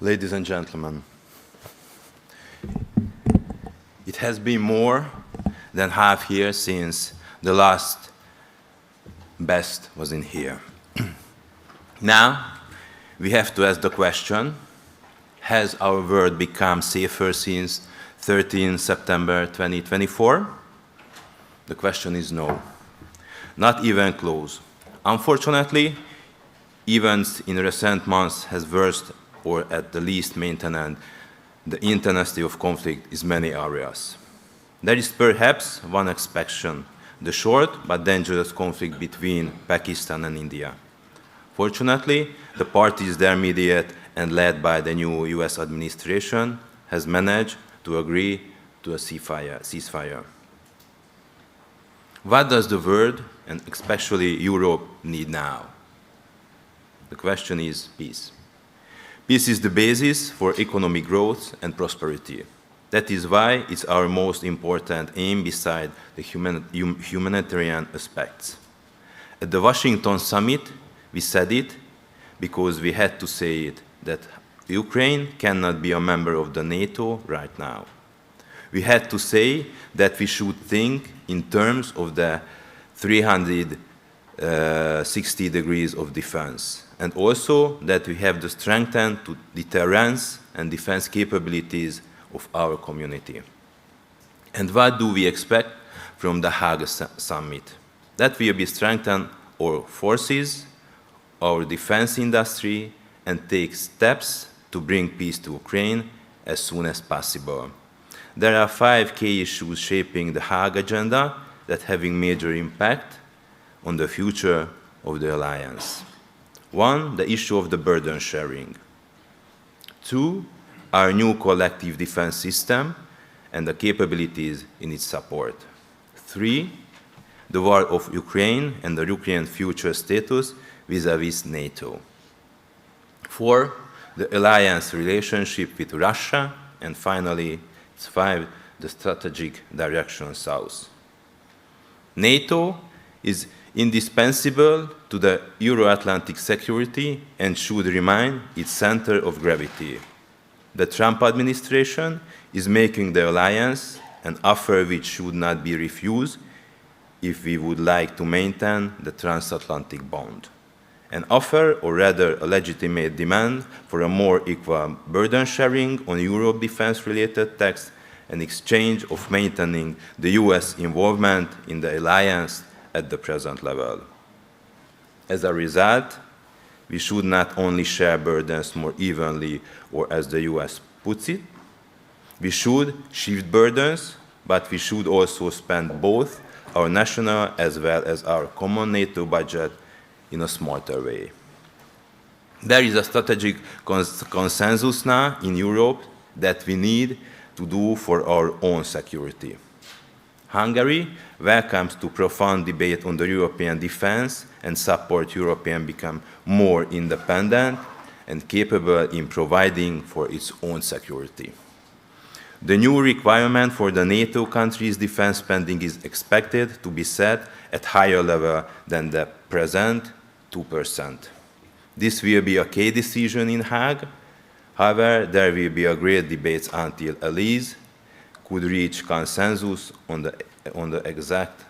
Ladies and gentlemen, it has been more than half year since the last best was in here. Now, we have to ask the question, has our world become safer since 13 September 2024? The question is no, not even close. Unfortunately, events in recent months has worsened or at the least maintained the intensity of conflict in many areas. There is perhaps one exception, the short but dangerous conflict between Pakistan and India. Fortunately, the parties there mediated and led by the new US administration has managed to agree to a ceasefire. What does the world, and especially Europe, need now? The question is peace. Peace is the basis for economic growth and prosperity. That is why it's our most important aim beside the humanitarian aspects. At the Washington Summit, we said it because we had to say it, that Ukraine cannot be a member of the NATO right now. We had to say that we should think in terms of the 360 degrees of defense, and also that we have the strengthened deterrence and defense capabilities of our community. And what do we expect from the Hague Summit? That we will strengthen our forces, our defense industry, and take steps to bring peace to Ukraine as soon as possible. There are 5 key issues shaping the Hague agenda that having major impact on the future of the alliance. 1, the issue of the burden sharing. 2, our new collective defense system and the capabilities in its support. 3, the war of Ukraine and the Ukrainian future status vis-à-vis NATO. 4, the alliance relationship with Russia. And finally, 5, the strategic direction south. NATO is indispensable to the Euro-Atlantic security and should remain its center of gravity. The Trump administration is making the alliance an offer which should not be refused if we would like to maintain the transatlantic bond. An offer, or rather a legitimate demand, for a more equal burden sharing on Europe defense-related tax and exchange of maintaining the US involvement in the alliance at the present level. As a result, we should not only share burdens more evenly, or as the US puts it, we should shift burdens, but we should also spend both our national as well as our common NATO budget in a smarter way. There is a strategic consensus now in Europe that we need to do for our own security. Hungary welcomes to profound debate on the European defense and support European become more independent and capable in providing for its own security. The new requirement for the NATO countries' defense spending is expected to be set at higher level than the present 2%. This will be a key decision in Hague. However, there will be a great debate until allies could reach consensus on the exact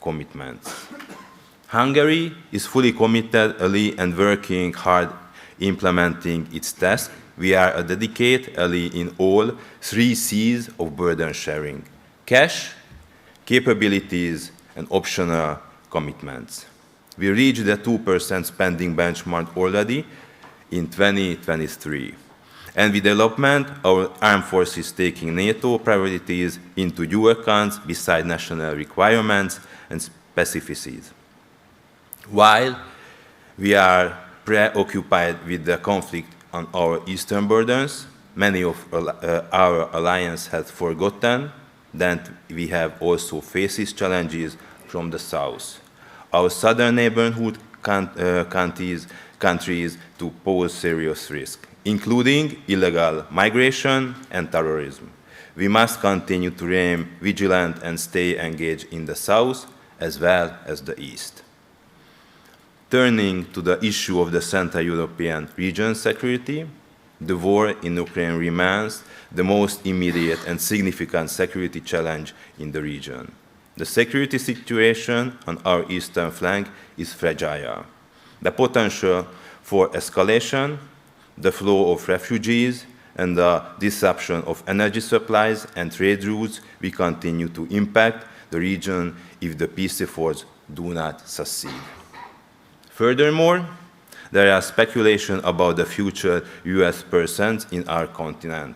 commitments. Hungary is fully committed ally and working hard implementing its task. We are a dedicated ally in all 3 C's of burden sharing: cash, capabilities, and optional commitments. We reached the 2% spending benchmark already in 2023. And with development, our armed forces taking NATO priorities into due accounts beside national requirements and specificities. While we are preoccupied with the conflict on our eastern borders, many of our alliance has forgotten that we have also faced challenges from the south. Our southern neighborhood countries to pose serious risk, including illegal migration and terrorism. We must continue to remain vigilant and stay engaged in the south as well as the east. Turning to the issue of the Central European region security, The war in Ukraine remains the most immediate and significant security challenge in the region. The security situation on our eastern flank is fragile. The potential for escalation, the flow of refugees, and the disruption of energy supplies and trade routes will continue to impact the region if the peace efforts do not succeed. Furthermore, there are speculation about the future US presence in our continent.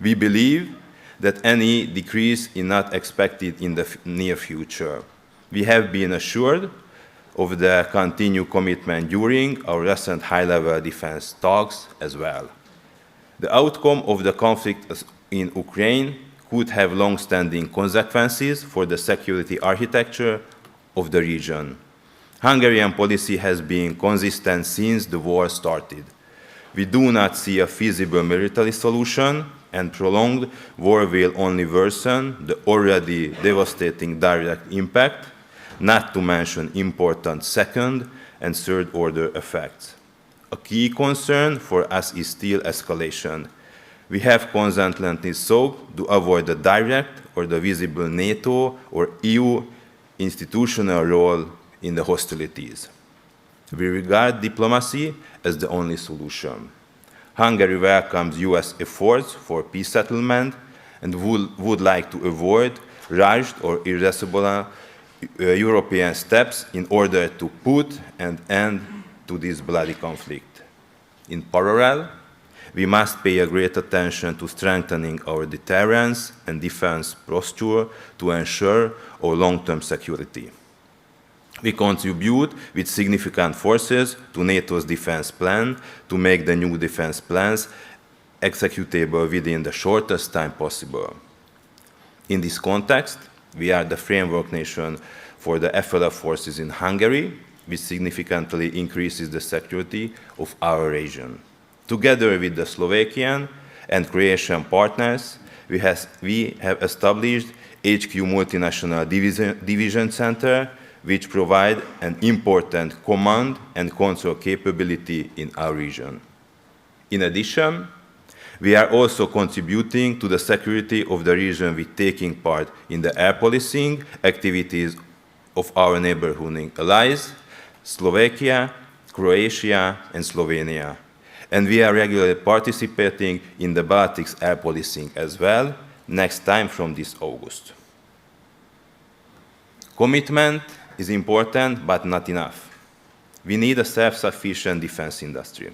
We believe that any decrease is not expected in the near future. We have been assured of the continued commitment during our recent high-level defense talks as well. The outcome of the conflict in Ukraine could have long-standing consequences for the security architecture of the region. Hungarian policy has been consistent since the war started. We do not see a feasible military solution, and prolonged war will only worsen the already devastating direct impact, not to mention important second and third-order effects. A key concern for us is still escalation. We have constantly sought to avoid the direct or the visible NATO or EU institutional role in the hostilities. We regard diplomacy as the only solution. Hungary welcomes US efforts for peace settlement and would like to avoid rushed or irreversible European steps in order to put an end to this bloody conflict. In parallel, we must pay a great attention to strengthening our deterrence and defense posture to ensure our long-term security. We contribute with significant forces to NATO's defense plan to make the new defense plans executable within the shortest time possible. In this context, we are the framework nation for the FLF forces in Hungary, which significantly increases the security of our region. Together with the Slovakian and Croatian partners, we have established HQ Multinational Division Center, which provide an important command and control capability in our region. In addition, we are also contributing to the security of the region with taking part in the air policing activities of our neighborhood allies, Slovakia, Croatia, and Slovenia. And we are regularly participating in the Baltics air policing as well, next time from this August. Commitment is important, but not enough. We need a self-sufficient defense industry.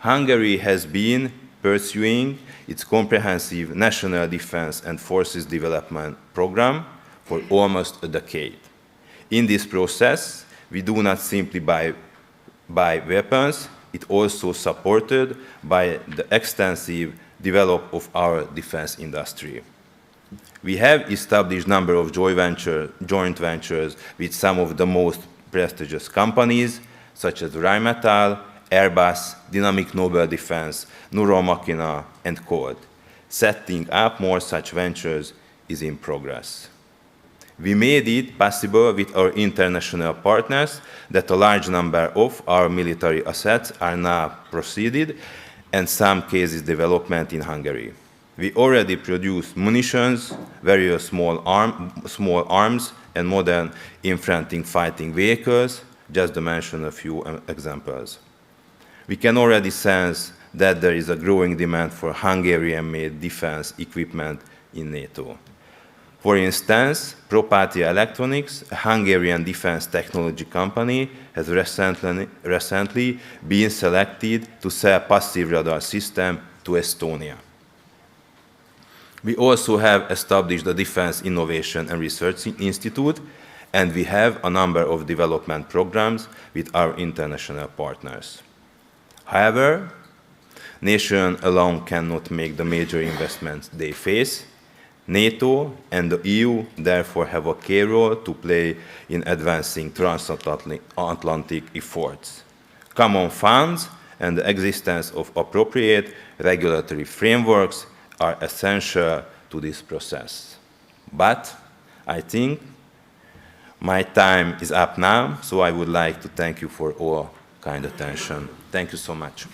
Hungary has been pursuing its comprehensive national defense and forces development program for almost a decade. In this process, we do not simply buy weapons, it also supported by the extensive development of our defense industry. We have established a number of joint ventures with some of the most prestigious companies, such as Rheinmetall, Airbus, Dynamic Nobel Defense, Neuromachina, and Colt. Setting up more such ventures is in progress. We made it possible with our international partners that a large number of our military assets are now proceeded, and some cases development in Hungary. We already produce munitions, various small arms, and modern infantry fighting vehicles, just to mention a few examples. We can already sense that there is a growing demand for Hungarian-made defense equipment in NATO. For instance, Propatia Electronics, a Hungarian defense technology company, has recently been selected to sell passive radar system to Estonia. We also have established the Defense Innovation and Research Institute, and we have a number of development programs with our international partners. However, nations alone cannot make the major investments they face. NATO and the EU therefore have a key role to play in advancing transatlantic efforts. Common funds and the existence of appropriate regulatory frameworks are essential to this process. But I think my time is up now, so I would like to thank you for all kind attention. Thank you so much.